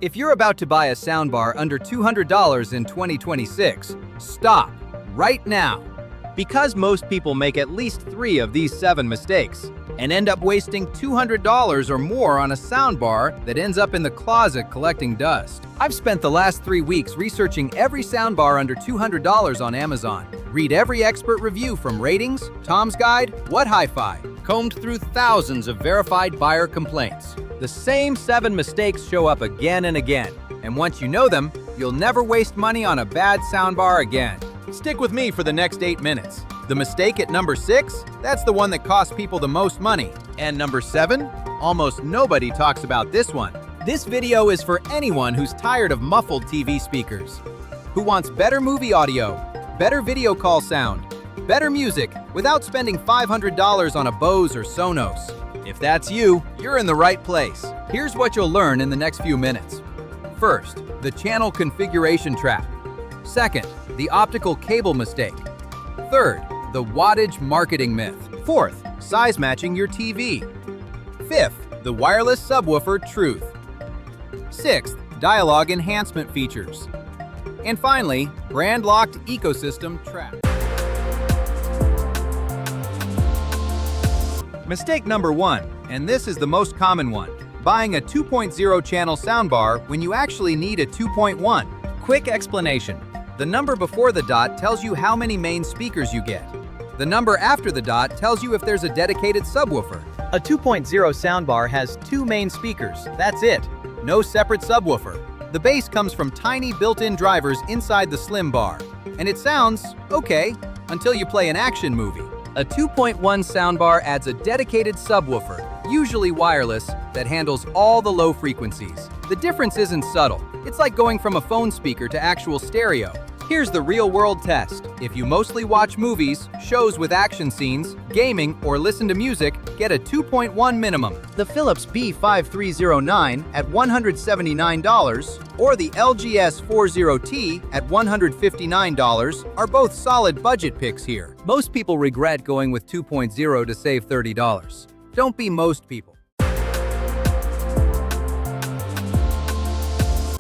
If you're about to buy a soundbar under $200 in 2026, stop right now. Because most people make at least 3 of these 7 mistakes and end up wasting $200 or more on a soundbar that ends up in the closet collecting dust. I've spent the last 3 weeks researching every soundbar under $200 on Amazon. Read every expert review from Ratings, Tom's Guide, What Hi-Fi. Combed through thousands of verified buyer complaints. The same 7 mistakes show up again and again. And once you know them, you'll never waste money on a bad soundbar again. Stick with me for the next 8 minutes. The mistake at number 6, that's the one that costs people the most money. And number 7, almost nobody talks about this one. This video is for anyone who's tired of muffled TV speakers, who wants better movie audio, better video call sound, better music without spending $500 on a Bose or Sonos. If that's you, you're in the right place. Here's what you'll learn in the next few minutes. First, the channel configuration trap. Second, the optical cable mistake. Third, the wattage marketing myth. Fourth, size matching your TV. Fifth, the wireless subwoofer truth. Sixth, dialogue enhancement features. And finally, brand-locked ecosystem trap. Mistake number 1, and this is the most common one, buying a 2.0 channel soundbar when you actually need a 2.1. Quick explanation. The number before the dot tells you how many main speakers you get. The number after the dot tells you if there's a dedicated subwoofer. A 2.0 soundbar has 2 main speakers, that's it. No separate subwoofer. The bass comes from tiny built-in drivers inside the slim bar. And it sounds okay until you play an action movie. A 2.1 soundbar adds a dedicated subwoofer, usually wireless, that handles all the low frequencies. The difference isn't subtle. It's like going from a phone speaker to actual stereo. Here's the real-world test. If you mostly watch movies, shows with action scenes, gaming, or listen to music, get a 2.1 minimum. The Philips B5309 at $179 or the LG S40T at $159 are both solid budget picks here. Most people regret going with 2.0 to save $30. Don't be most people.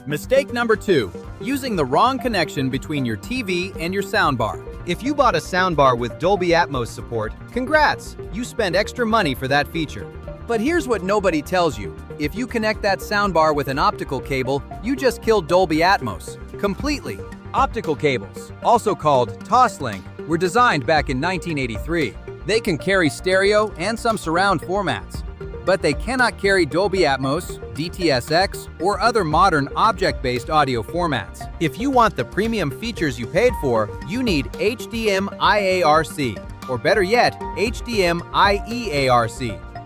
Mistake number 2, using the wrong connection between your TV and your soundbar. If you bought a soundbar with Dolby Atmos support, congrats! You spent extra money for that feature. But here's what nobody tells you. If you connect that soundbar with an optical cable, you just killed Dolby Atmos completely. Optical cables, also called Toslink, were designed back in 1983. They can carry stereo and some surround formats, but they cannot carry Dolby Atmos, DTS:X, or other modern object-based audio formats. If you want the premium features you paid for, you need HDMI ARC, or better yet, HDMI ARC.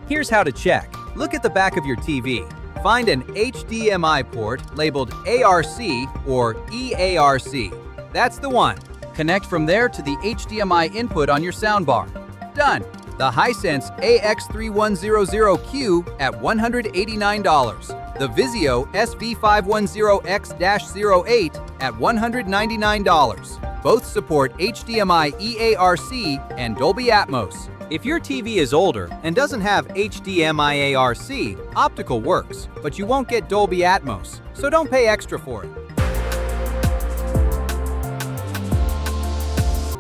Here's how to check. Look at the back of your TV. Find an HDMI port labeled ARC or EARC. That's the one. Connect from there to the HDMI input on your soundbar. Done. The Hisense AX3100Q at $189. The Vizio SV510X-08 at $199. Both support HDMI EARC and Dolby Atmos. If your TV is older and doesn't have HDMI ARC, Optical works, but you won't get Dolby Atmos, so don't pay extra for it.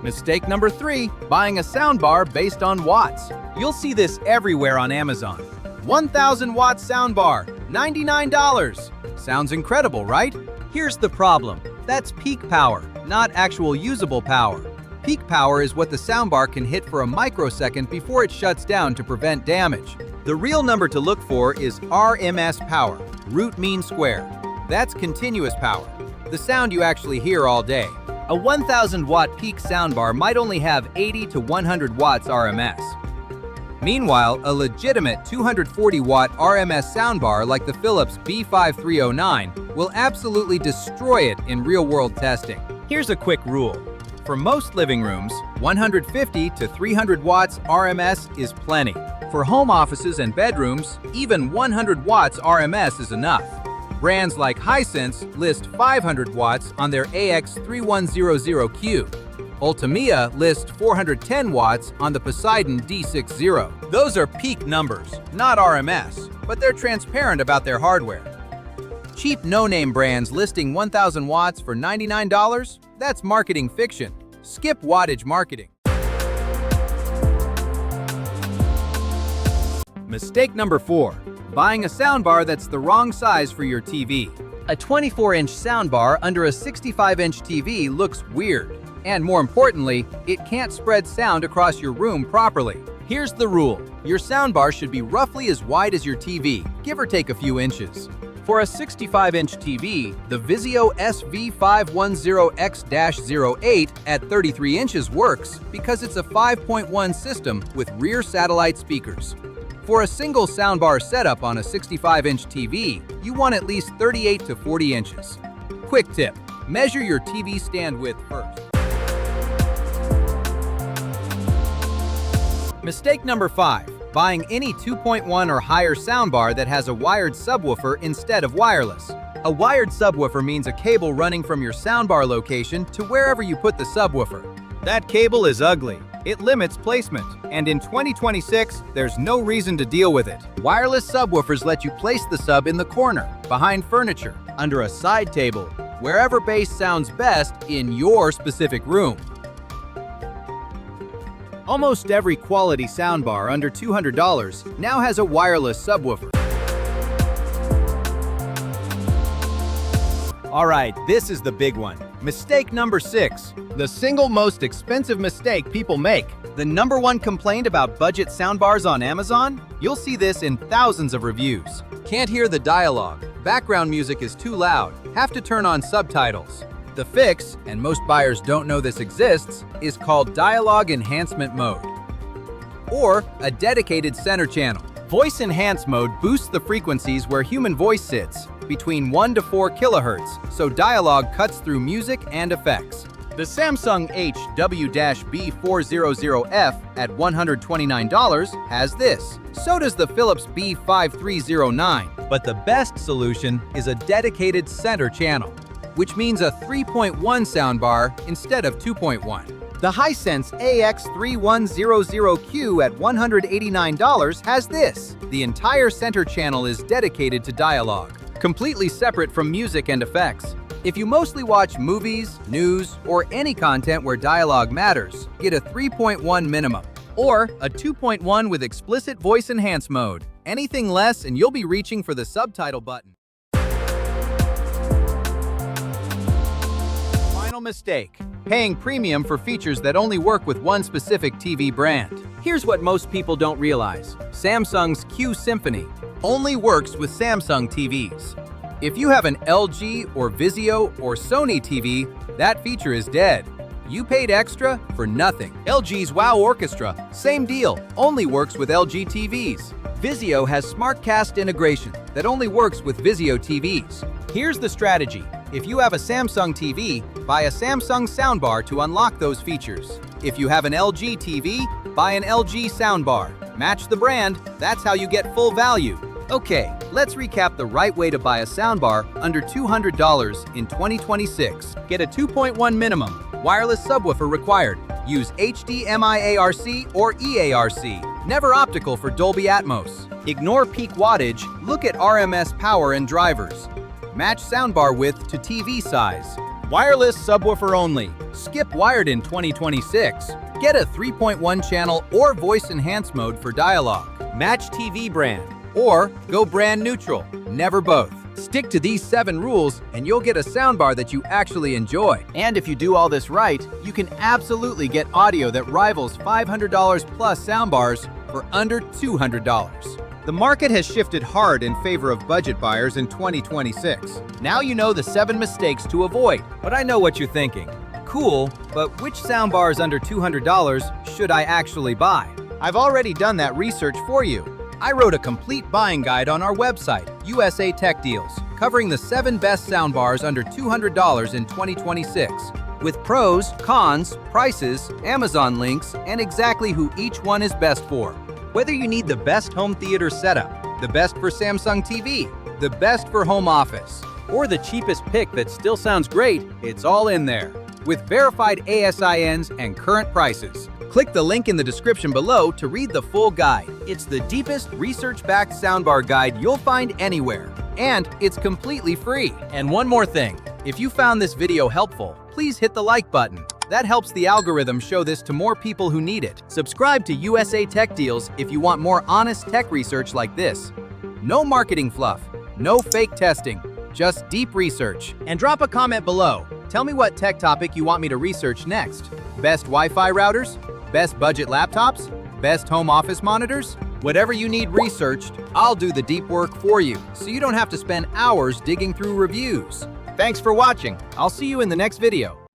Mistake number 3, buying a soundbar based on watts. You'll see this everywhere on Amazon. 1,000 watt soundbar, $99. Sounds incredible, right? Here's the problem. That's peak power, not actual usable power. Peak power is what the soundbar can hit for a microsecond before it shuts down to prevent damage. The real number to look for is RMS power, root mean square. That's continuous power, the sound you actually hear all day. A 1,000 watt peak soundbar might only have 80 to 100 watts RMS. Meanwhile, a legitimate 240 watt RMS soundbar like the Philips B5309 will absolutely destroy it in real-world testing. Here's a quick rule. For most living rooms, 150 to 300 watts RMS is plenty. For home offices and bedrooms, even 100 watts RMS is enough. Brands like Hisense list 500 watts on their AX3100Q. Ultimia lists 410 watts on the Poseidon D60. Those are peak numbers, not RMS, but they're transparent about their hardware. Cheap no-name brands listing 1,000 watts for $99? That's marketing fiction. Skip wattage marketing. Mistake number 4. Buying a soundbar that's the wrong size for your TV. A 24-inch soundbar under a 65-inch TV looks weird. And more importantly, it can't spread sound across your room properly. Here's the rule. Your soundbar should be roughly as wide as your TV, give or take a few inches. For a 65-inch TV, the Vizio SV510X-08 at 33 inches works because it's a 5.1 system with rear satellite speakers. For a single soundbar setup on a 65-inch TV, you want at least 38 to 40 inches. Quick tip, measure your TV stand width first. Mistake number 5, buying any 2.1 or higher soundbar that has a wired subwoofer instead of wireless. A wired subwoofer means a cable running from your soundbar location to wherever you put the subwoofer. That cable is ugly. It limits placement, and in 2026, there's no reason to deal with it. Wireless subwoofers let you place the sub in the corner, behind furniture, under a side table, wherever bass sounds best in your specific room. Almost every quality soundbar under $200 now has a wireless subwoofer. Alright, this is the big one. Mistake number 6. The single most expensive mistake people make. The #1 complaint about budget soundbars on Amazon? You'll see this in thousands of reviews. Can't hear the dialogue. Background music is too loud. Have to turn on subtitles. The fix, and most buyers don't know this exists, is called Dialogue Enhancement Mode, or a dedicated center channel. Voice Enhance Mode boosts the frequencies where human voice sits, between 1 to 4 kilohertz, so dialogue cuts through music and effects. The Samsung HW-B400F at $129 has this. So does the Philips B5309, but the best solution is a dedicated center channel, which means a 3.1 soundbar instead of 2.1. The Hisense AX3100Q at $189 has this. The entire center channel is dedicated to dialogue, completely separate from music and effects. If you mostly watch movies, news, or any content where dialogue matters, get a 3.1 minimum, or a 2.1 with explicit voice enhance mode. Anything less and you'll be reaching for the subtitle button. Final mistake, paying premium for features that only work with one specific TV brand. Here's what most people don't realize. Samsung's Q Symphony only works with Samsung TVs. If you have an LG or Vizio or Sony TV, that feature is dead. You paid extra for nothing. LG's Wow Orchestra, same deal, only works with LG TVs. Vizio has SmartCast integration that only works with Vizio TVs. Here's the strategy. If you have a Samsung TV, buy a Samsung soundbar to unlock those features. If you have an LG TV, buy an LG soundbar. Match the brand, that's how you get full value. Okay, let's recap the right way to buy a soundbar under $200 in 2026. Get a 2.1 minimum, wireless subwoofer required. Use HDMI ARC or EARC. Never optical for Dolby Atmos. Ignore peak wattage, look at RMS power and drivers. Match soundbar width to TV size. Wireless subwoofer only. Skip wired in 2026. Get a 3.1 channel or voice enhance mode for dialogue. Match TV brand. Or go brand neutral, never both. Stick to these 7 rules and you'll get a soundbar that you actually enjoy. And if you do all this right, you can absolutely get audio that rivals $500 plus soundbars for under $200. The market has shifted hard in favor of budget buyers in 2026. Now you know the 7 mistakes to avoid. But I know what you're thinking. Cool, but which soundbars under $200 should I actually buy? I've already done that research for you. I wrote a complete buying guide on our website, USA Tech Deals, covering the 7 best soundbars under $200 in 2026, with pros, cons, prices, Amazon links, and exactly who each one is best for. Whether you need the best home theater setup, the best for Samsung TV, the best for home office, or the cheapest pick that still sounds great, it's all in there, with verified ASINs and current prices. Click the link in the description below to read the full guide. It's the deepest research-backed soundbar guide you'll find anywhere. And it's completely free. And one more thing, if you found this video helpful, please hit the like button. That helps the algorithm show this to more people who need it. Subscribe to USA Tech Deals if you want more honest tech research like this. No marketing fluff, no fake testing, just deep research. And drop a comment below. Tell me what tech topic you want me to research next. Best Wi-Fi routers? Best budget laptops? Best home office monitors? Whatever you need researched, I'll do the deep work for you, so you don't have to spend hours digging through reviews. Thanks for watching. I'll see you in the next video.